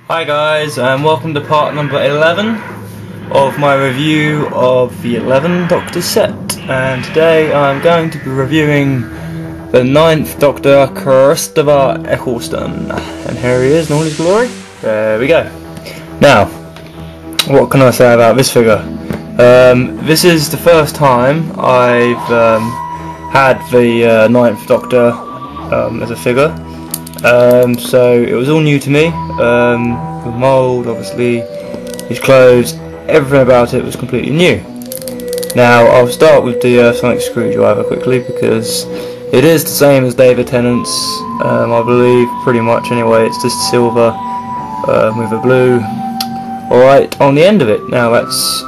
Hi guys, and welcome to part number 11 of my review of the 11 Doctor set. And today I'm going to be reviewing the 9th Doctor, Christopher Eccleston. And here he is in all his glory. There we go. Now, what can I say about this figure? This is the first time I've had the 9th Doctor as a figure. So it was all new to me. The mould, obviously, his clothes, everything about it was completely new. Now I'll start with the sonic screwdriver quickly because it is the same as David Tennant's, I believe, pretty much anyway. It's just silver with a blue light on the end of it. Now that's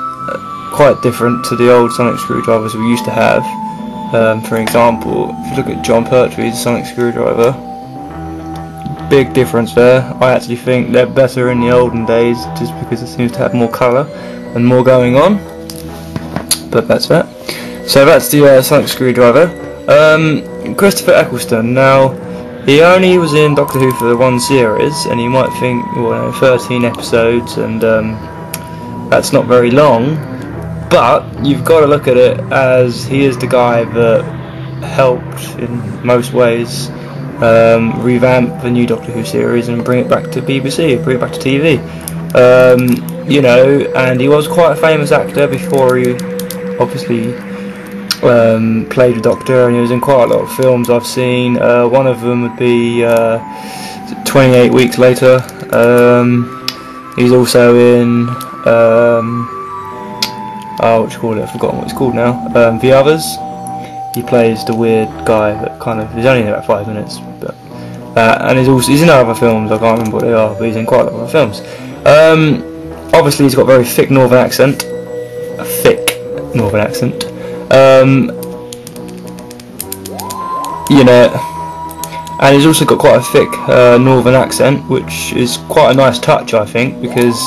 quite different to the old sonic screwdrivers we used to have. For example, if you look at John Pertwee's sonic screwdriver, big difference there. I actually think they're better in the olden days just because it seems to have more colour and more going on, but that's that. So that's the sonic screwdriver. Christopher Eccleston, now he only was in Doctor Who for the one series, and you might think, well, 13 episodes and that's not very long, but you've got to look at it as he is the guy that helped in most ways revamp the new Doctor Who series and bring it back to BBC, bring it back to TV. You know, and he was quite a famous actor before he obviously played the Doctor, and he was in quite a lot of films I've seen. One of them would be 28 Weeks Later. He's also in what do you call it? I've forgotten what it's called now. The Others. He plays the weird guy that kind of, he's only in about 5 minutes, but and he's in other films. I can't remember what they are, but he's in quite a lot of other films. Obviously he's got a very thick northern accent, you know, and he's also got quite a thick northern accent, which is quite a nice touch, I think, because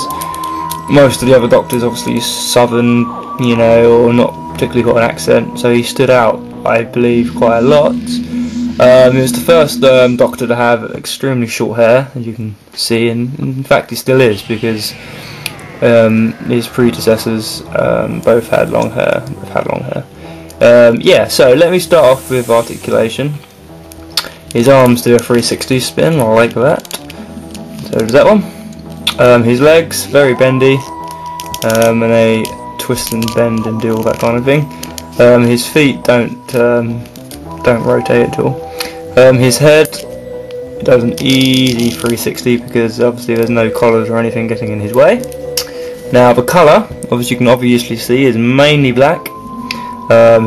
most of the other Doctors obviously southern, you know, or not particularly got an accent, so he stood out, I believe, quite a lot. He was the first Doctor to have extremely short hair, as you can see, and in fact he still is, because his predecessors both had long hair. Yeah, so let me start off with articulation. His arms do a 360 spin, I like that. So does that one. His legs, very bendy, and they twist and bend and do all that kind of thing. His feet don't rotate at all. His head does an easy 360 because obviously there's no collars or anything getting in his way. Now the colour, obviously you can obviously see, is mainly black.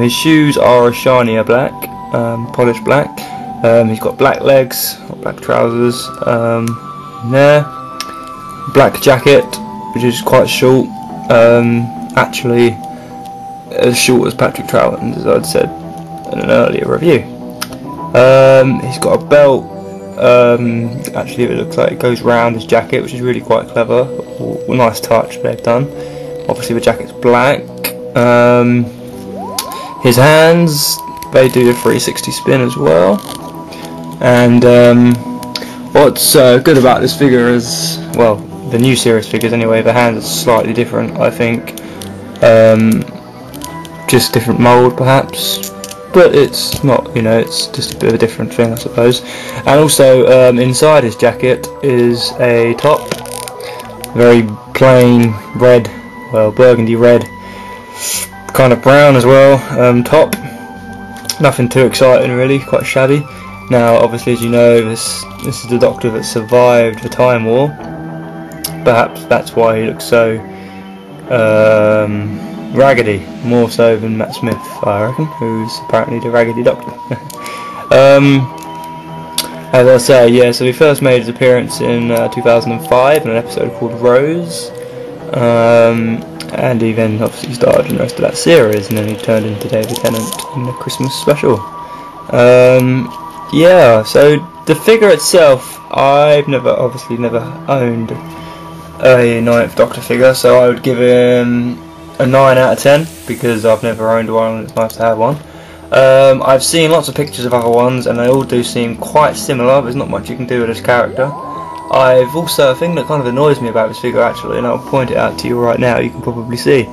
His shoes are a shinier black, polished black. He's got black legs, black trousers. There, black jacket, which is quite short. Actually as short as Patrick Troughton's, as I'd said in an earlier review. He's got a belt, actually it looks like it goes round his jacket, which is really quite clever. Nice touch they've done. Obviously the jacket's black. His hands, they do the 360 spin as well. And what's good about this figure is, well, the new series figures anyway, the hands are slightly different, I think. Just different mould perhaps, but it's not, you know, it's just a bit of a different thing, I suppose. And also inside his jacket is a top, very plain red, well, burgundy red, kind of brown as well, top. Nothing too exciting really, quite shabby. Now obviously, as you know, this is the Doctor that survived the Time War. Perhaps that's why he looks so raggedy, more so than Matt Smith, I reckon, who's apparently the raggedy Doctor. As I say, yeah, so he first made his appearance in 2005 in an episode called Rose, and he then obviously starred in the rest of that series, and then he turned into David Tennant in the Christmas special. Yeah, so the figure itself, I've obviously never owned a 9th Doctor figure, so I would give him a 9 out of 10 because I've never owned one and it's nice to have one. I've seen lots of pictures of other ones and they all do seem quite similar. There's not much you can do with this character. I've also a thing that kind of annoys me about this figure actually, and I'll point it out to you right now. You can probably see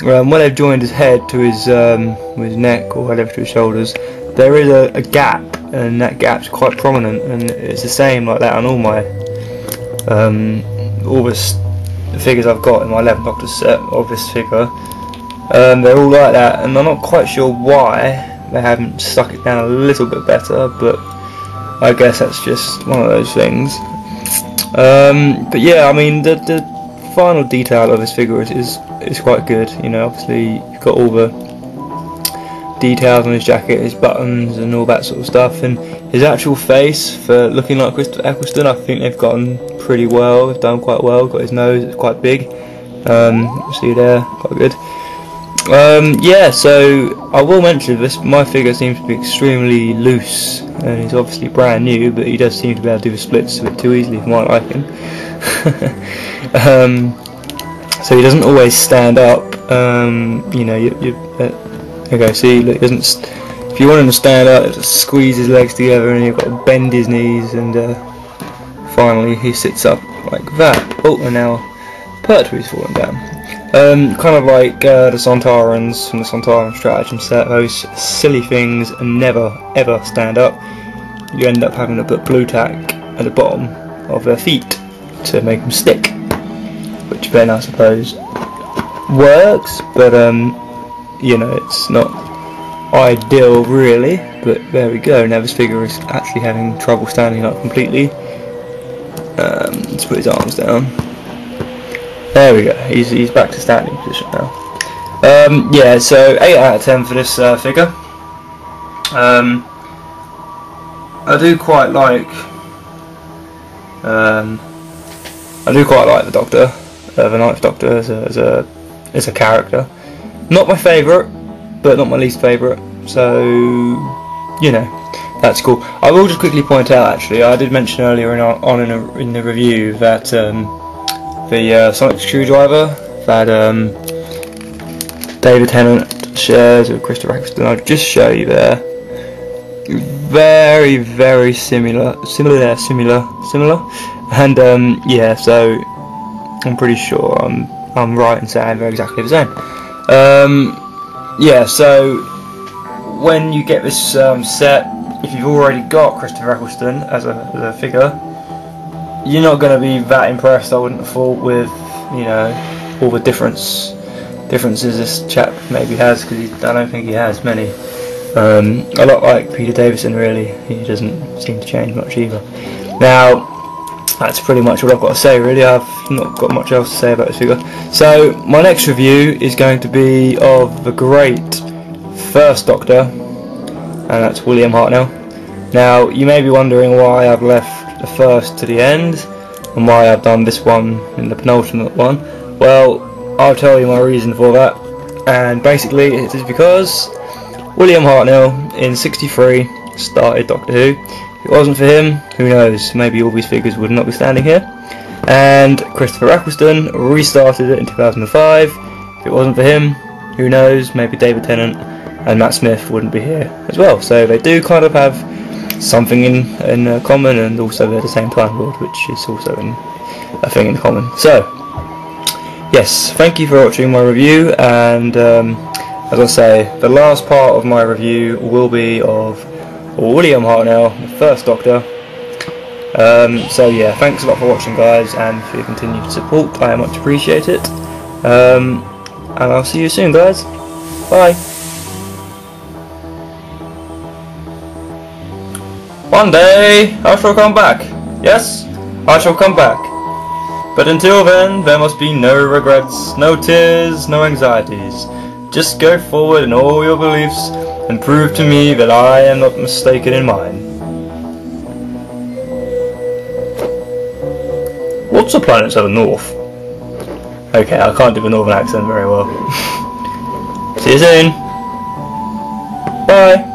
when they've joined his head to his neck or whatever to his shoulders, there is a gap, and that gap's quite prominent, and it's the same like that on all my all the figures I've got in my 11th Doctor set of this figure. They're all like that, and I'm not quite sure why they haven't stuck it down a little bit better, but I guess that's just one of those things. But yeah, I mean the final detail of this figure is quite good. You know, obviously you've got all the details on his jacket, his buttons and all that sort of stuff, and his actual face for looking like Christopher Eccleston, I think they've gotten pretty well, they've done quite well. Got his nose, it's quite big, see there, quite good. Yeah, so I will mention this, my figure seems to be extremely loose, and he's obviously brand new, but he does seem to be able to do the splits a bit too easily for my liking. So he doesn't always stand up, you know, okay, see, look, he doesn't, if you want him to stand up, just squeeze his legs together, and you've got to bend his knees, and finally he sits up like that. Oh, and now Pertwee's fallen down. Kind of like the Sontarans from the Sontaran stratagem set, those silly things never ever stand up. You end up having to put blue tack at the bottom of their feet to make them stick, which then I suppose works, but you know, it's not ideal really, but there we go. Now this figure is actually having trouble standing up completely. Let's put his arms down. There we go, he's back to standing position now. Yeah, so 8 out of 10 for this figure. I do quite like the Doctor, the 9th Doctor as a character. Not my favourite, but not my least favourite, so you know, that's cool. I will just quickly point out, actually, I did mention earlier in the review that the sonic screwdriver that David Tennant shares with Christopher Eccleston, I'll just show you there. Very, very similar, and yeah, so I'm pretty sure I'm right in saying they're exactly the same. Yeah, so when you get this set, if you've already got Christopher Eccleston as a figure, you're not going to be that impressed, I wouldn't have thought, with, you know, all the differences this chap maybe has, because I don't think he has many. A lot like Peter Davison, really. He doesn't seem to change much either. Now, that's pretty much all I've got to say, really. I've not got much else to say about this figure. So my next review is going to be of the great 1st Doctor, and that's William Hartnell. Now, you may be wondering why I've left the first to the end, and why I've done this one in the penultimate one. Well, I'll tell you my reason for that, and basically it is because William Hartnell in '63 started Doctor Who. If it wasn't for him, who knows, maybe all these figures would not be standing here. And Christopher Eccleston restarted it in 2005. If it wasn't for him, who knows, maybe David Tennant and Matt Smith wouldn't be here as well. So they do kind of have something in common, and also they're the same Time Lord, which is also a thing in common. So, yes, thank you for watching my review, and as I say, the last part of my review will be of William Hartnell, the 1st Doctor. So yeah, thanks a lot for watching, guys, and for your continued support. I much appreciate it. And I'll see you soon, guys. Bye. One day I shall come back. Yes, I shall come back. But until then, there must be no regrets, no tears, no anxieties. Just go forward in all your beliefs and prove to me that I am not mistaken in mine. What's the planet to the north? Okay, I can't do the northern accent very well. See you soon. Bye.